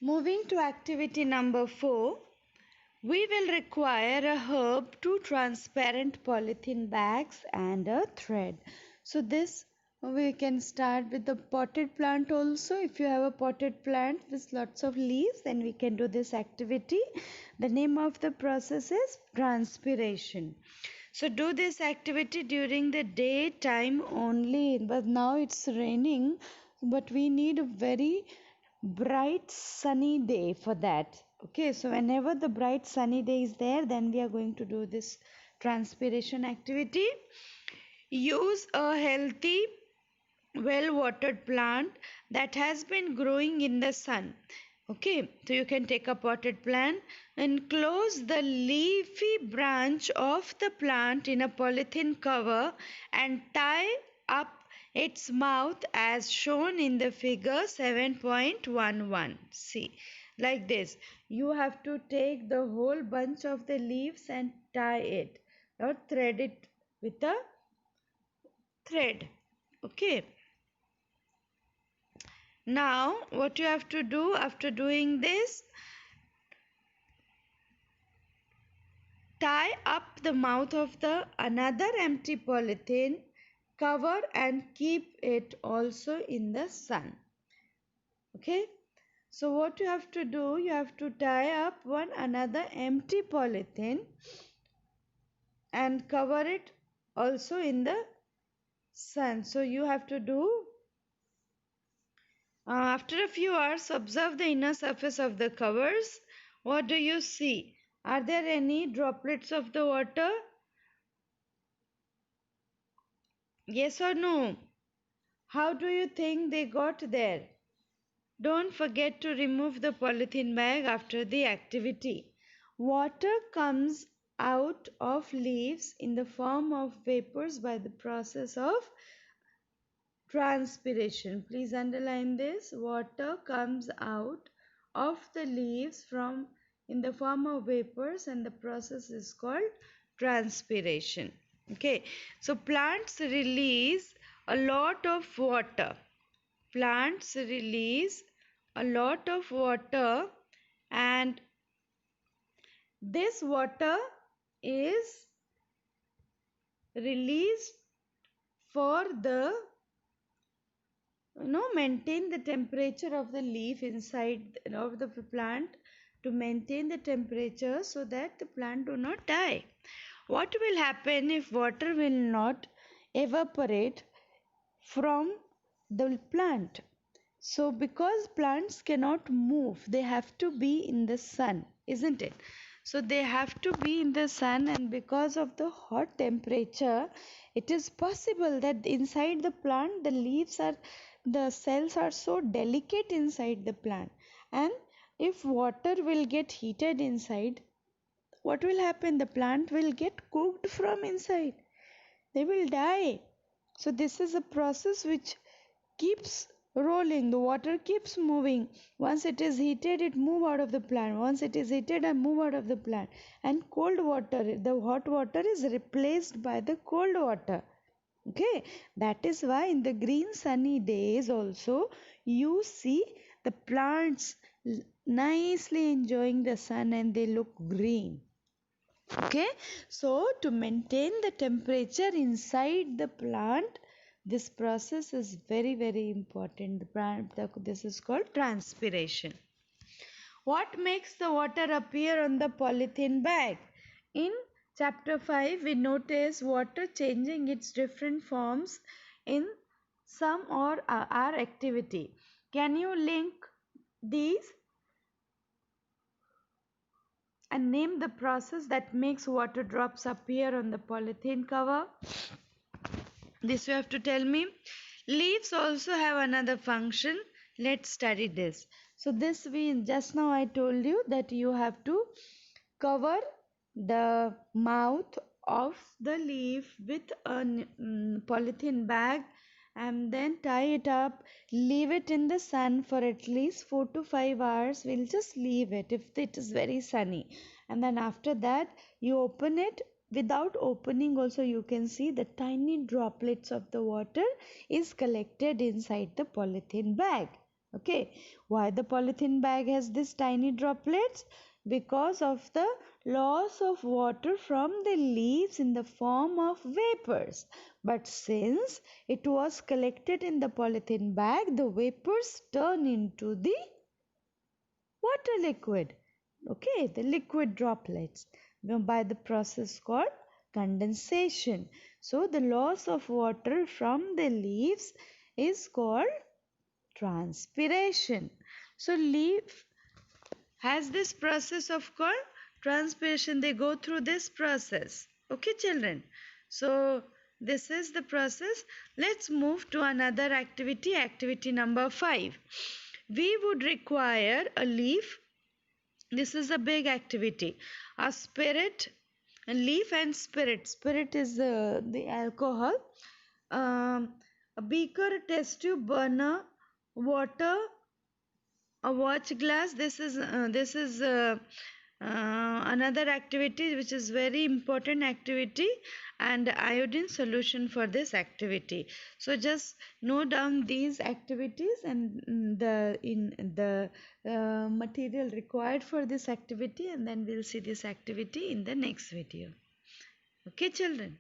Moving to activity number 4, we will require a herb, 2 transparent polythene bags and a thread. So this we can start with the potted plant also. If you have a potted plant with lots of leaves, then we can do this activity. The name of the process is transpiration. So do this activity during the daytime only, but now it's raining, but we need a very bright sunny day for that. Okay, so whenever the bright sunny day is there, then we are going to do this transpiration activity. Use a healthy, well watered plant that has been growing in the sun. Okay, so you can take a potted plant and close the leafy branch of the plant in a polythene cover and tie up its mouth as shown in the figure 7.11. See, like this. You have to take the whole bunch of the leaves and tie it or thread it with a thread. Okay. Now, what you have to do after doing this, tie up the mouth of the another empty polythene cover and keep it also in the sun. Okay. So what you have to do, you have to tie up one another empty polythene and cover it also in the sun. So you have to do after a few hours, observe the inner surface of the covers. What do you see? Are there any droplets of the water? Yes or no? How do you think they got there? Don't forget to remove the polythene bag after the activity. Water comes out of leaves in the form of vapors by the process of transpiration. Please underline this. Water comes out of the leaves from in the form of vapors and the process is called transpiration. Okay, so plants release a lot of water. Plants release a lot of water and this water is released for the maintain the temperature of the leaf inside of the plant, to maintain the temperature so that the plant do not die. What will happen if water will not evaporate from the plant? So because plants cannot move, they have to be in the sun, isn't it? So they have to be in the sun, and because of the hot temperature, it is possible that inside the plant the cells are so delicate inside the plant, and if water will get heated inside, what will happen? The plant will get cooked from inside. They will die. So this is a process which keeps rolling. The water keeps moving. Once it is heated, it move out of the plant. Once it is heated and move out of the plant. And cold water, the hot water is replaced by the cold water. Okay, that is why in the green sunny days also you see the plants nicely enjoying the sun and they look green. Okay, so to maintain the temperature inside the plant, this process is very important. This is called transpiration. What makes the water appear on the polythene bag? In chapter 5, we notice water changing its different forms in some or our activity. Can you link these and name the process that makes water drops appear on the polythene cover? This you have to tell me. Leaves also have another function. Let's study this. So this just now I told you that you have to cover the mouth of the leaf with a polythene bag and then tie it up, leave it in the sun for at least 4 to 5 hours. We'll just leave it if it is very sunny, and then after that you open it. Without opening also you can see the tiny droplets of the water is collected inside the polythene bag. Okay, why the polythene bag has this tiny droplets? Because of the loss of water from the leaves in the form of vapors. But since it was collected in the polythene bag, the vapors turn into the water liquid. Okay, the liquid droplets by the process called condensation. So the loss of water from the leaves is called transpiration. So leaf has this process of called transpiration. They go through this process. Okay, children. So this is the process. Let's move to another activity. Activity number 5. We would require a leaf. This is a big activity. A spirit, a leaf and spirit. Spirit is the alcohol. A beaker, a test tube, burner, water, a watch glass. This is another activity which is very important activity, and iodine solution for this activity. So just note down these activities and the material required for this activity, and then we'll see this activity in the next video. Okay, children.